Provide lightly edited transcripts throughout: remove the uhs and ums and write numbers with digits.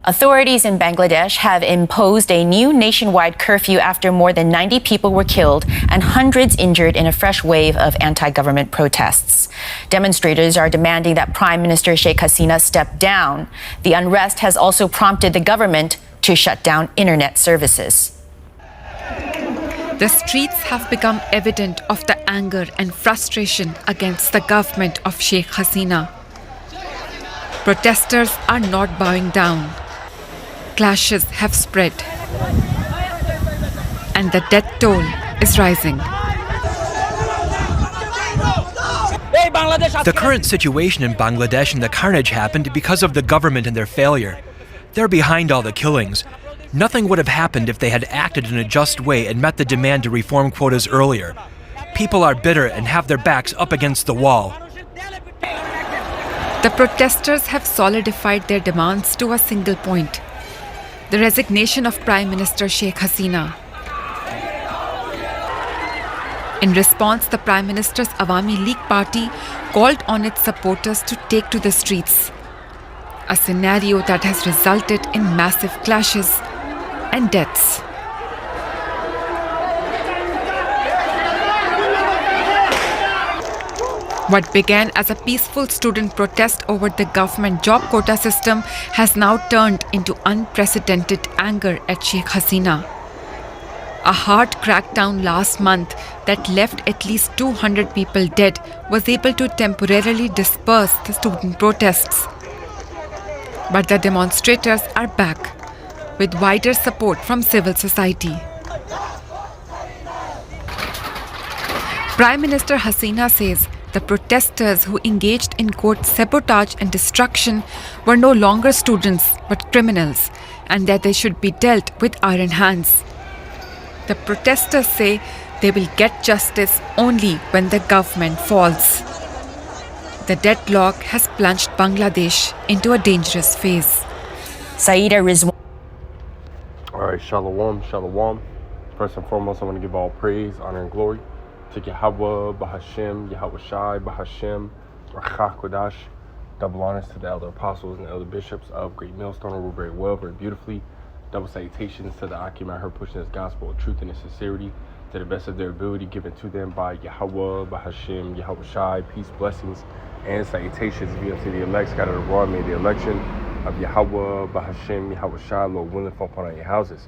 Authorities in Bangladesh have imposed a new nationwide curfew after more than 90 people were killed and hundreds injured in a fresh wave of anti-government protests. Demonstrators are demanding that Prime Minister Sheikh Hasina step down. The unrest has also prompted the government to shut down internet services. The streets have become evident of the anger and frustration against the government of Sheikh Hasina. Protesters are not bowing down. Clashes have spread, and the death toll is rising. The current situation in Bangladesh and the carnage happened because of the government and their failure. They're behind all the killings. Nothing would have happened if they had acted in a just way and met the demand to reform quotas earlier. People are bitter and have their backs up against the wall. The protesters have solidified their demands to a single point: the resignation of Prime Minister Sheikh Hasina. In response, the Prime Minister's Awami League Party called on its supporters to take to the streets, a scenario that has resulted in massive clashes and deaths. What began as a peaceful student protest over the government job quota system has now turned into unprecedented anger at Sheikh Hasina. A hard crackdown last month that left at least 200 people dead was able to temporarily disperse the student protests. But the demonstrators are back, with wider support from civil society. Prime Minister Hasina says the protesters who engaged in quote sabotage and destruction were no longer students but criminals, and that they should be dealt with iron hands. The protesters say they will get justice only when the government falls. The deadlock has plunged Bangladesh into a dangerous phase. Saida Rizwan. All right, shalom, shalom. First and foremost, I want to give all praise, honor, and glory to Yahweh, Bahashem, Yahweh Shai, Bahashem, Rachah Kodash. Double honors to the elder apostles and elder bishops of Great Millstone, who rule very well, very beautifully. Double salutations to the Akim out here pushing this gospel of truth and sincerity to the best of their ability, given to them by Yahweh, Bahashem, Yahweh Shai. Peace, blessings, and salutations be unto the elect scattered abroad. May the election of Yahweh, Bahashem, Yahweh Shai, Lord willing, fall upon all your houses.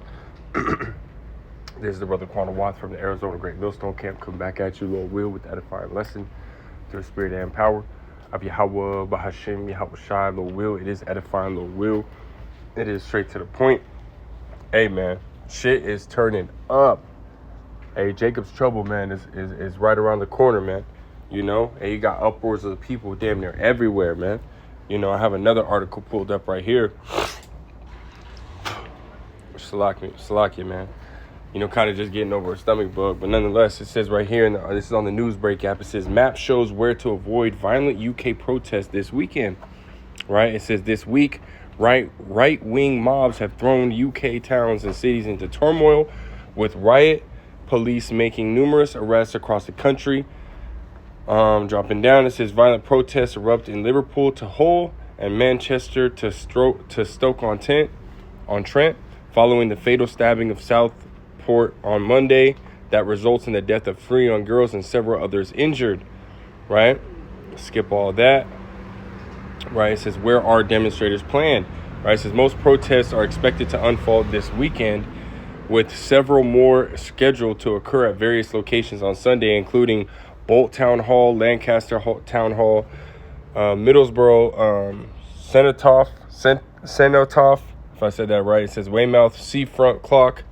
This is the brother Quanah Watts from the Arizona Great Millstone Camp. Come back at you, Lord will, with the edifying lesson through the spirit and power of Yahweh, Bahashem, Yahweh Shai, Lord will. It is edifying, Lord will. It is straight to the point. Hey, man, shit is turning up. Hey, Jacob's trouble, man, is right around the corner, man. You know, and you got upwards of people damn near everywhere, man. You know, I have another article pulled up right here. Salakia, man. You know, kind of just getting over a stomach bug. But nonetheless, it says right here, this is on the Newsbreak app, it says, map shows where to avoid violent UK protest this weekend. Right? It says this week, right-wing mobs have thrown UK towns and cities into turmoil, with riot police making numerous arrests across the country. Dropping down, it says violent protests erupt in Liverpool to Hull and Manchester to Stoke-on-Trent, following the fatal stabbing of Southport on Monday that results in the death of 3 young girls and several others injured. Right? Skip all that. Right? It says, where are demonstrators planned? Right? It says most protests are expected to unfold this weekend, with several more scheduled to occur at various locations on Sunday, including Bolt Town Hall, Lancaster Town Hall, Middlesbrough, Cenotaph, if I said that right. It says Weymouth, Seafront Clock,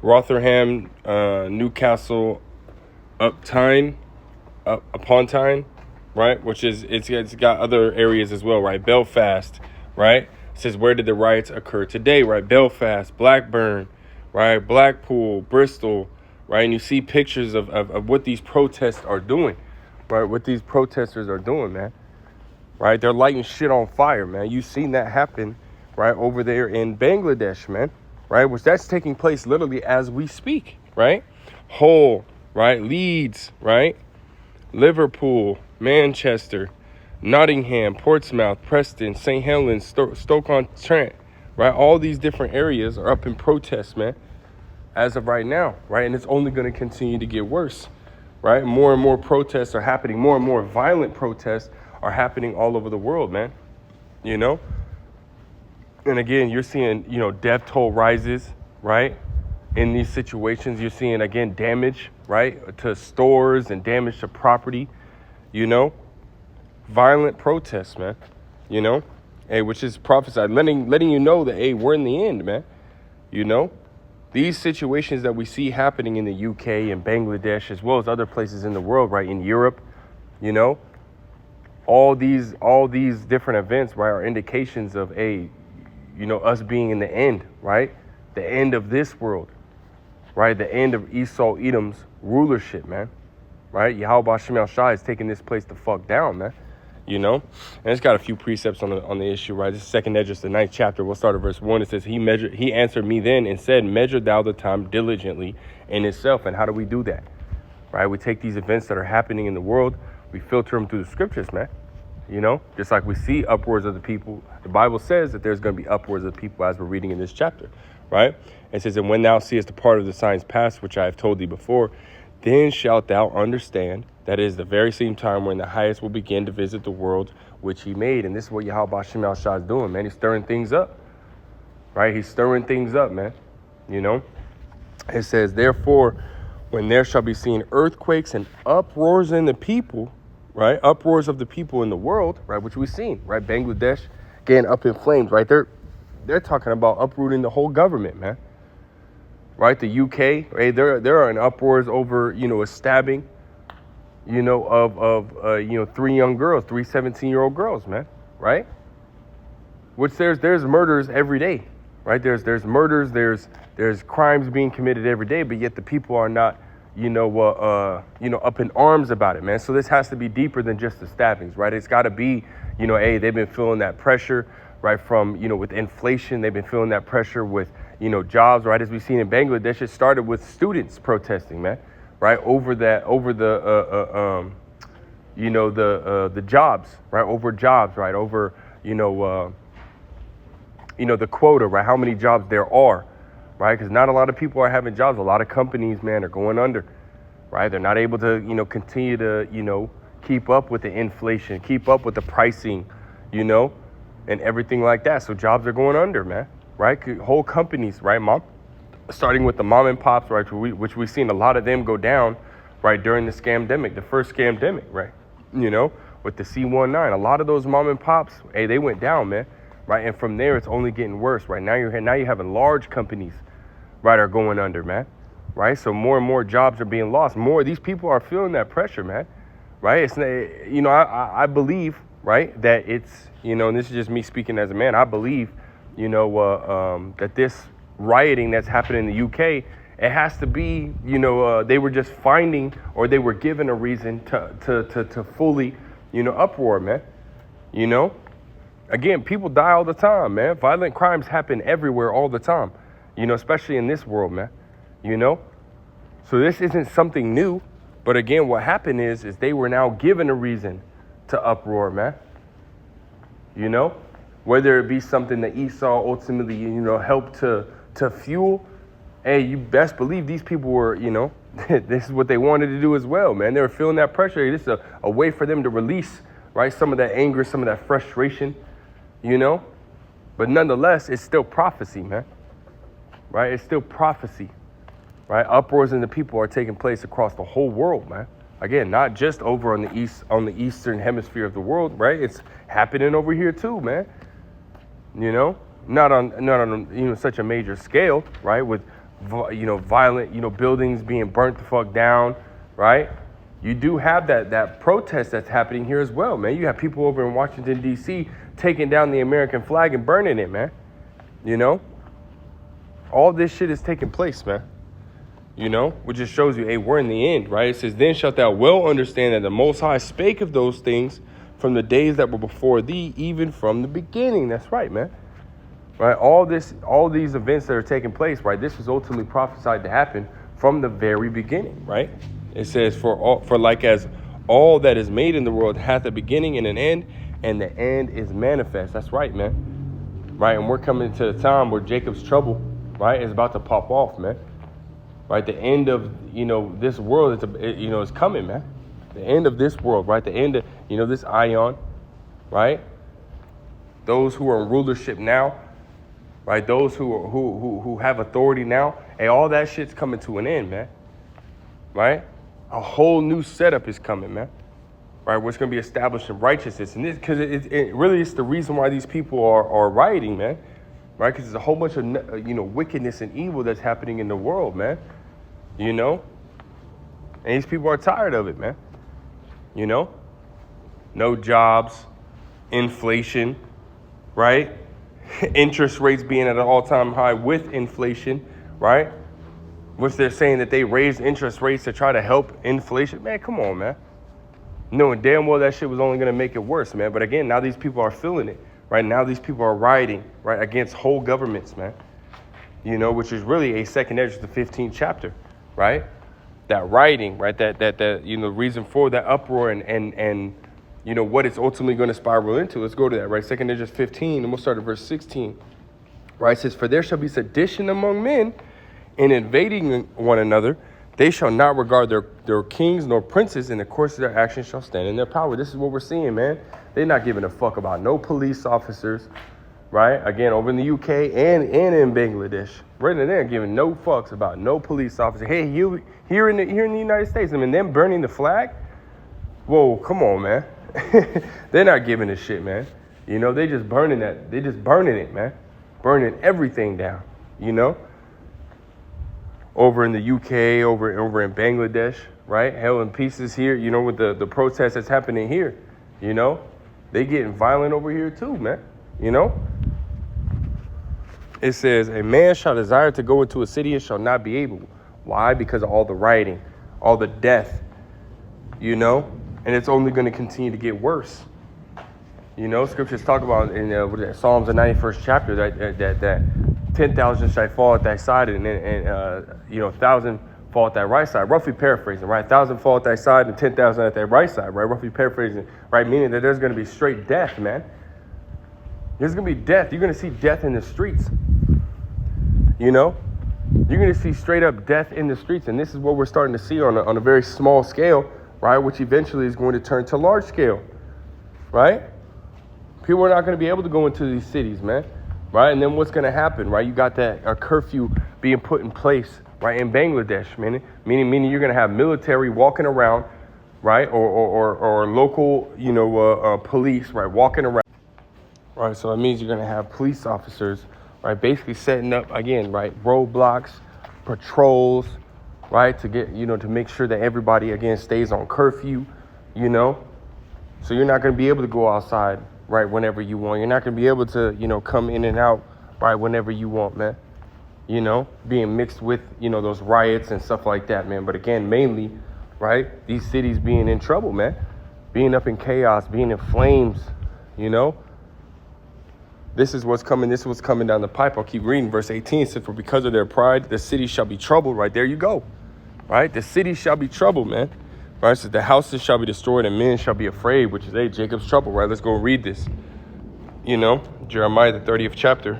Rotherham, Newcastle upon Tyne, right? Which is, it's got other areas as well, right? Belfast, right? It says, where did the riots occur today, right? Belfast, Blackburn, right? Blackpool, Bristol, right? And you see pictures of what these protests are doing, right? What these protesters are doing, man, right? They're lighting shit on fire, man. You've seen that happen, right, over there in Bangladesh, man, right? Which that's taking place literally as we speak, right? Hull, right? Leeds, right? Liverpool, Manchester, Nottingham, Portsmouth, Preston, St. Helens, Stoke-on-Trent, right? All these different areas are up in protest, man, as of right now, right? And it's only going to continue to get worse, right? More and more protests are happening. More and more violent protests are happening all over the world, man, you know? And again, you're seeing, death toll rises, right? In these situations, you're seeing, again, damage, right, to stores and damage to property, violent protests, man, hey, which is prophesied, letting you know that, hey, we're in the end, man, these situations that we see happening in the UK and Bangladesh, as well as other places in the world, right, in Europe, all these different events, right, are indications of, us being in the end, right, the end of this world, right, the end of Esau Edom's rulership, man, right, Yahweh Hashem El Shai is taking this place the fuck down, man. And it's got a few precepts on the issue, right? This is 2nd Esdras, the 9th chapter. We'll start at verse 1. It says, He answered me then and said, measure thou the time diligently in itself. And how do we do that? Right? We take these events that are happening in the world, we filter them through the scriptures, man. Just like we see upwards of the people. The Bible says that there's going to be upwards of the people as we're reading in this chapter, right? It says, and when thou seest the part of the signs past, which I have told thee before, then shalt thou understand that is the very same time when the highest will begin to visit the world which he made. And this is what Yahweh Hashem El Shai is doing, man. He's stirring things up, right? He's stirring things up, man. It says, therefore, when there shall be seen earthquakes and uproars in the people, right? Uproars of the people in the world, right? Which we've seen, right? Bangladesh getting up in flames, right? They're talking about uprooting the whole government, man. Right? The UK, right? There are in uproars over, a stabbing, of 3 young girls, 3 17-year-old girls, man. Right? Which there's murders every day, right? There's murders, there's crimes being committed every day, but yet the people are not, up in arms about it, man. So this has to be deeper than just the stabbings, right? It's got to be, hey, they've been feeling that pressure, right? From, with inflation, they've been feeling that pressure with, jobs, right? As we've seen in Bangladesh, it started with students protesting, man, right? Over the jobs, right? Over jobs, right? Over, the quota, right? How many jobs there are, right? Because not a lot of people are having jobs. A lot of companies, man, are going under, right? They're not able to, continue to, keep up with the inflation, keep up with the pricing, and everything like that. So jobs are going under, man. Right? Whole companies, right, starting with the mom and pops, right, which we've seen a lot of them go down, right, during the scamdemic, the first scamdemic, right, with the C19. A lot of those mom and pops, hey, they went down, man, right, and from there it's only getting worse, right? Now you're having large companies, right, are going under, man, right? So more and more jobs are being lost. More these people are feeling that pressure, man, right? It's I believe, right, that it's and this is just me speaking as a man. I believe. That this rioting that's happening in the UK, it has to be, they were just finding or they were given a reason to fully, uproar, man. Again, people die all the time, man. Violent crimes happen everywhere all the time, especially in this world, man. So this isn't something new. But again, what happened is they were now given a reason to uproar, man. Whether it be something that Esau ultimately, helped to fuel, hey, you best believe these people were, this is what they wanted to do as well, man. They were feeling that pressure. This is a way for them to release, right, some of that anger, some of that frustration, But nonetheless, it's still prophecy, man, right? It's still prophecy, right? Uproars in the people are taking place across the whole world, man. Again, not just over on the eastern hemisphere of the world, right? It's happening over here too, man. Not on such a major scale, right? With violent buildings being burnt the fuck down, right? You do have that protest that's happening here as well, man. You have people over in Washington D.C. taking down the American flag and burning it, man. All this shit is taking place, man. Which just shows you, hey, we're in the end, right? It says, then shalt thou well understand that the Most High spake of those things from the days that were before thee, even from the beginning. That's right, man. Right? All these events that are taking place, right? This was ultimately prophesied to happen from the very beginning, right? It says, for like as all that is made in the world hath a beginning and an end, and the end is manifest. That's right, man. right? And we're coming to a time where Jacob's trouble, right, is about to pop off, man. Right, the end of, this world is coming, man. The end of this world, right? The end of, this ion, right? Those who are in rulership now, right? Those who have authority now, hey, all that shit's coming to an end, man. Right? A whole new setup is coming, man. Right? Where it's going to be established in righteousness, and this because it really is the reason why these people are rioting, man. Right? Because there's a whole bunch of wickedness and evil that's happening in the world, man. And these people are tired of it, man. No jobs, inflation, right? Interest rates being at an all-time high with inflation, right? Which they're saying that they raised interest rates to try to help inflation. Man, come on, man. Knowing damn well that shit was only going to make it worse, man. But again, now these people are feeling it, right? Now these people are rioting, right, against whole governments, man. Which is really a second edge of the 15th chapter, right? That rioting, right? That reason for that uproar and what it's ultimately going to spiral into. Let's go to that, right? Second Edges 15, and we'll start at verse 16. Right? It says, "For there shall be sedition among men, in invading one another. They shall not regard their kings nor princes, and the course of their actions shall stand in their power." This is what we're seeing, man. They're not giving a fuck about no police officers, right? Again, over in the UK and in Bangladesh. Right, they're giving no fucks about no police officer. Hey, here in the United States, I mean, them burning the flag? Whoa, come on, man. They're not giving a shit, man. They just burning that. They just burning it, man. Burning everything down, Over in the UK, over in Bangladesh, right? Hell in pieces here, with the protests that's happening here, They getting violent over here too, man, It says, "A man shall desire to go into a city and shall not be able." Why? Because of all the rioting, all the death, And it's only going to continue to get worse. Scriptures talk about in Psalms the 91st chapter that 10,000 shall fall at thy side and 1,000 fall at thy right side. Roughly paraphrasing, right? 1,000 fall at thy side and 10,000 at thy right side, right? Roughly paraphrasing, right? Meaning that there's going to be straight death, man. There's going to be death. You're going to see death in the streets. You're going to see straight up death in the streets. And this is what we're starting to see on a very small scale, right? Which eventually is going to turn to large scale, right? People are not going to be able to go into these cities, man, right? And then what's going to happen, right? You got a curfew being put in place, right, in Bangladesh, meaning you're going to have military walking around, right, or local, police, right, walking around, right? So it means you're going to have police officers, right, basically setting up, again, right, roadblocks, patrols, right, to get, to make sure that everybody, again, stays on curfew, So you're not going to be able to go outside, right, whenever you want. You're not going to be able to, come in and out, right, whenever you want, man. Being mixed with, those riots and stuff like that, man. But again, mainly, right, these cities being in trouble, man. Being up in chaos, being in flames, This is what's coming. This is what's coming down the pipe. I'll keep reading. Verse 18 says, "For because of their pride, the city shall be troubled." Right, there you go. Right, the city shall be troubled, man. Right, so the houses shall be destroyed and men shall be afraid, which is Jacob's trouble. Right, let's go read this. Jeremiah the 30th chapter.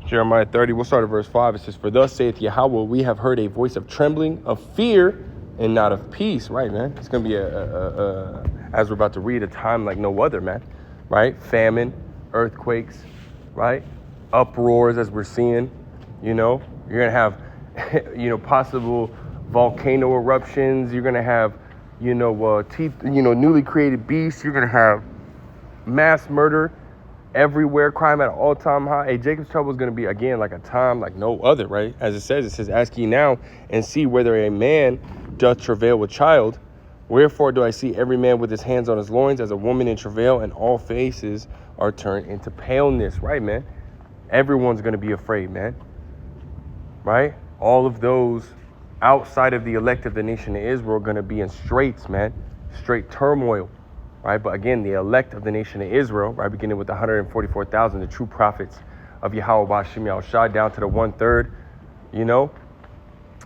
Jeremiah 30, we'll start at verse 5. It says, "For thus saith Yahweh, we have heard a voice of trembling, of fear, and not of peace." Right, man. It's going to be as we're about to read, a time like no other, man. Right? Famine, earthquakes, right? Uproars as we're seeing, You're going to have, possible volcano eruptions. You're going to have, newly created beasts. You're going to have mass murder everywhere, crime at an all-time high. Hey, Jacob's trouble is going to be, again, like a time like no other, right? As it says, "Ask ye now and see whether a man doth travail with child. Wherefore do I see every man with his hands on his loins as a woman in travail, and all faces are turned into paleness." Right, man? Everyone's going to be afraid, man. Right? All of those outside of the elect of the nation of Israel are going to be in straits, man. Straight turmoil. Right? But again, the elect of the nation of Israel, right, beginning with the 144,000, the true prophets of Yahweh B'Shem Yahushua, down to the 1/3,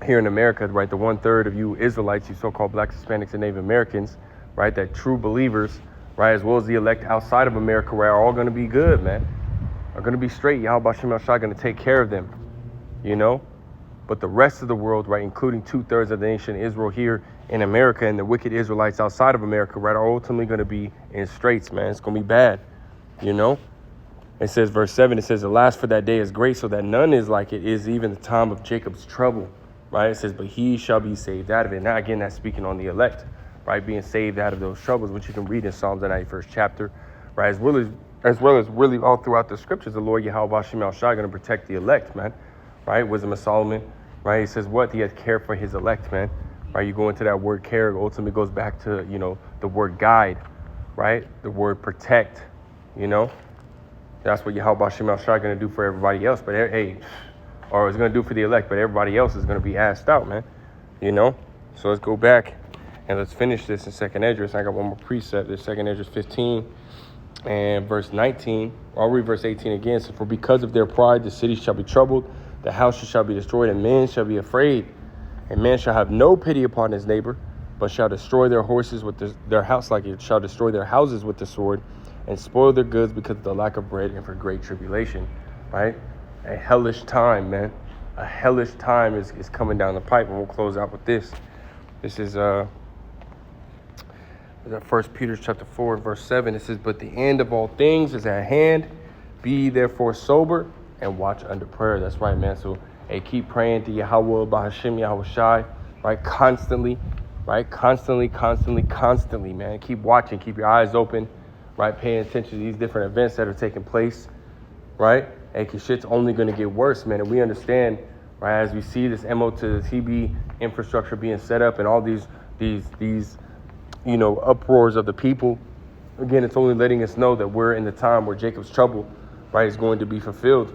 here in America, right, the 1/3 of you Israelites, you so-called blacks, Hispanics, and Native Americans, right, that true believers right? As well as the elect outside of America, right, are all going to be good, man. Are going to be straight. Yahweh Shem Shai going to take care of them, you know? But the rest of the world, right, including 2/3 of the nation Israel here in America and the wicked Israelites outside of America, right, are ultimately going to be in straits, man. It's going to be bad, you know? It says, verse 7, it says, alas, for that day is great, so that none is like it is even the time of Jacob's trouble, right? It says, but he shall be saved out of it. Now, again, that's speaking on the elect, right, being saved out of those troubles, which you can read in Psalms, the 91st chapter, right, as well as really all throughout the scriptures, the Lord Yahweh Shem Shai going to protect the elect, man, right? Wisdom of Solomon, right? He says what? He has care for his elect, man, right? You go into that word care, ultimately goes back to, you know, the word guide, right? The word protect, you know? That's what Yahweh Shem Shai going to do for everybody else, but hey, or it's going to do for the elect, but everybody else is going to be asked out, man, you know? So let's go back and let's finish this in 2nd Esdras. I got one more precept. There's 2nd Esdras 15 and verse 19. I'll read verse 18 again. So, for because of their pride, the city shall be troubled, the houses shall be destroyed, and men shall be afraid. And man shall have no pity upon his neighbor, but shall destroy their horses with their house, like it shall destroy their houses with the sword, and spoil their goods because of the lack of bread and for great tribulation, right? A hellish time, man. A hellish time is coming down the pipe, and we'll close out with this. This is 1 Peter chapter 4, verse 7. It says, but the end of all things is at hand. Be ye therefore sober and watch under prayer. That's right, man. So, hey, keep praying to Yahweh, Bahashim, Yahweh Shai, right? Constantly, right? Constantly, man. Keep watching. Keep your eyes open, right? Paying attention to these different events that are taking place, right? Hey, because shit's only going to get worse, man. And we understand, right, as we see this MO to the TB infrastructure being set up and all these you know, uproars of the people. Again, it's only letting us know that we're in the time where Jacob's trouble, right, is going to be fulfilled,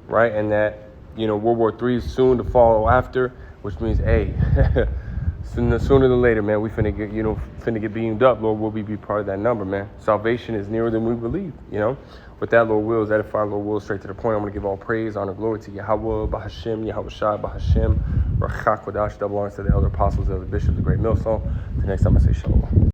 right? And that, you know, World War III is soon to follow after, which means, hey, sooner than later, man, we finna get beamed up. Lord, will we be part of that number, man? Salvation is nearer than we believe, you know? With that, Lord wills, edify, Lord wills, straight to the point. I'm going to give all praise, honor, glory to Yahweh, Bahashim, Yahweh Shai, Bahashim, Rachak Kodash, double honors to the elder apostles, the elder bishops, the great millstone. Till next time I say shalom.